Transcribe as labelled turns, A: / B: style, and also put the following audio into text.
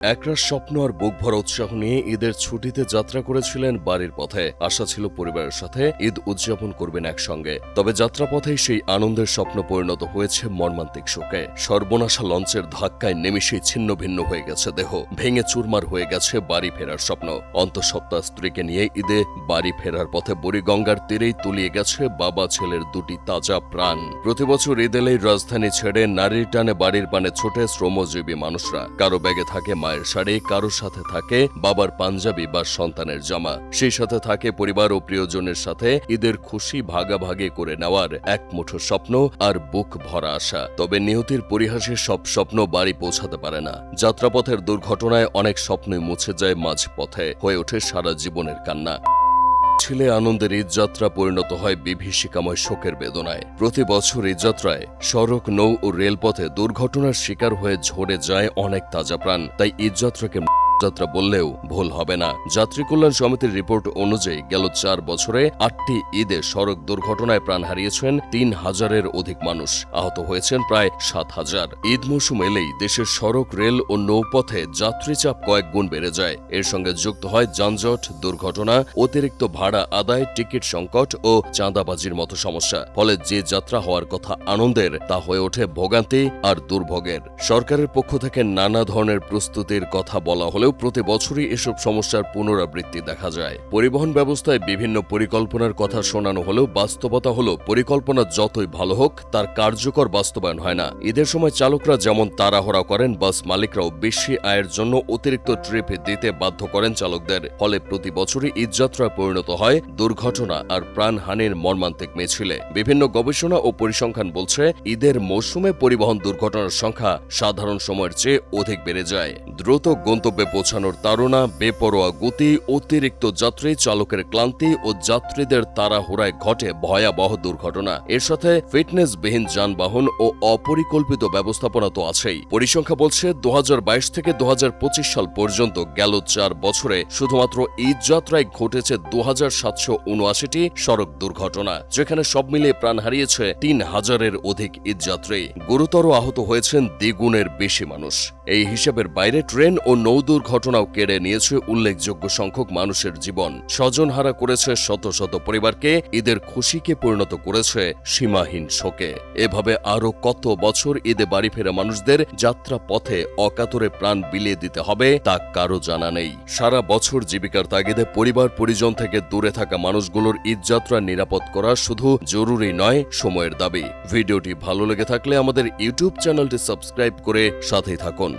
A: একরাশ স্বপ্ন আর বুক ভরা উৎসাহ নিয়ে ঈদের ছুটিতে যাত্রা করেছিলেন বাড়ির পথে। আশা ছিল পরিবারের সাথে ঈদ উদযাপন করবেন একসঙ্গে। তবে যাত্রাপথেই সেই আনন্দের স্বপ্ন পরিণত হয়েছে মর্মান্তিক শোকে। সর্বনাশা লঞ্চের ধাক্কায় নিমেষেই ছিন্ন ভিন্ন হয়ে গেছে দেহ, ভেঙে চুরমার হয়ে গেছে বাড়ি ফেরার স্বপ্ন। অন্তঃসত্ত্বা স্ত্রীকে নিয়ে ঈদে বাড়ি ফেরার পথে বুড়িগঙ্গার তীরেই তলিয়ে গেছে বাবা ছেলের দুটি তাজা প্রাণ। প্রতিবছর ঈদ এলেই রাজধানী ছেড়ে নারীর টানে বাড়ির পানে ছোটে শ্রমজীবী মানুষরা। কারো ব্যাগে থাকে মায়ের শাড়ি, কারোর সাথে থাকে বাবার পাঞ্জাবি বা সন্তানের জামা, সেই সাথে থাকে পরিবার ও প্রিয়জনের সাথে ঈদের খুশি ভাগাভাগি করে নেওয়ার এক মুঠো স্বপ্ন আর বুক ভরা আশা। তবে নিয়তির পরিহাসে সব স্বপ্ন বাড়ি পৌঁছাতে পারে না। যাত্রাপথের দুর্ঘটনায় অনেক স্বপ্নই মুছে যায় মাঝপথে, হয়ে ওঠে সারা জীবনের কান্না। ছেলে আনন্দের ঈদযাত্রা পরিণত হয় বিভীষিকাময় শোকের বেদনায়। প্রতি বছর ঈদযাত্রায় সড়ক, নৌ ও রেলপথে দুর্ঘটনার শিকার হয়ে ঝরে যায় অনেক তাজা প্রাণ। তাই ঈদযাত্রাকে যাত্রা বললেও ভুল হবে না। যাত্রী কল্যাণ সমিতির রিপোর্ট অনুযায়ী গেল 4 বছরে 8টি ঈদে সড়ক দুর্ঘটনায় প্রাণ হারিয়েছেন 3000-এর অধিক মানুষ, আহত হয়েছেন প্রায় 7000। ঈদ মৌসুম এলেই দেশের সড়ক, রেল ও নৌপথে যাত্রী চাপ কয়েক গুণ বেড়ে যায়। এর সঙ্গে যুক্ত হয় যানজট, দুর্ঘটনা, অতিরিক্ত ভাড়া আদায়, টিকিট সংকট ও চাঁদাবাজির মতো সমস্যা। ফলে যে যাত্রা হওয়ার কথা আনন্দের, তা হয়ে ওঠে ভোগান্তি আর দুর্ভোগের। সরকারের পক্ষ থেকে নানা ধরনের প্রস্তুতির কথা বলা হলেও প্রতি বছরই এসব সমস্যার পুনরাবৃত্তি দেখা যায়। পরিবহন ব্যবস্থায় বিভিন্ন পরিকল্পনার কথা শোনানো হলেও বাস্তবতা হলো পরিকল্পনা যতই ভালো হোক, তার কার্যকর বাস্তবায়ন হয় না। ঈদের সময় চালকরা যেমন তাড়াহুড়া করেন, বাস মালিকরাও বেশি আয়ের জন্য অতিরিক্ত ট্রিপ দিতে বাধ্য করেন চালকদের। ফলে প্রতি বছরই ঈদযাত্রায় পরিণত হয় দুর্ঘটনা আর প্রাণহানির মর্মান্তিক মিছিলে। বিভিন্ন গবেষণা ও পরিসংখ্যান বলছে, ঈদের মৌসুমে পরিবহন দুর্ঘটনার সংখ্যা সাধারণ সময়ের চেয়ে অধিক বেড়ে যায়। দ্রুত গন্তব্যে পৌঁছানোর তাড়না, বেপরোয়া গতি, অতিরিক্ত যাত্রী, চালকের ক্লান্তি ও যাত্রীদের তাড়াহুড়ায় ঘটে ভয়াবহ দুর্ঘটনা। এর সাথে ফিটনেসবিহীন যানবাহন ও অপরিকল্পিত ব্যবস্থাপনা তো আছেই। পরিসংখ্যা বলছে 2022 থেকে 2025 সাল পর্যন্ত গেল 4 বছরে শুধুমাত্র ঈদযাত্রায় ঘটেছে 2779টি সড়ক দুর্ঘটনা, যেখানে সব মিলিয়ে প্রাণ হারিয়েছে 3000-এর অধিক ঈদযাত্রী। গুরুতর আহত হয়েছেন দ্বিগুণের বেশি মানুষ। এই হিসাবের বাইরে ট্রেন ও নৌ দুর্ঘটনাও কেড়ে নিয়েছে উল্লেখযোগ্য সংখ্যক মানুষের জীবন, স্বজনহারা করেছে শত শত পরিবারকে, ঈদের খুশিকে পরিণত করেছে সীমাহীন শোকে। এভাবে আরো কত বছর ঈদে বাড়ি ফেরা মানুষদের যাত্রা পথে অকাতরে প্রাণ বিলিয়ে দিতে হবে তা কারো জানা নেই। সারা বছর জীবিকার তাগিদে পরিবার পরিজন থেকে দূরে থাকা মানুষগুলোর ঈদযাত্রা নিরাপদ করা শুধু জরুরি নয়, সময়ের দাবি। ভিডিওটি ভালো লেগে থাকলে আমাদের ইউটিউব চ্যানেলটি সাবস্ক্রাইব করে সাথেই থাকুন।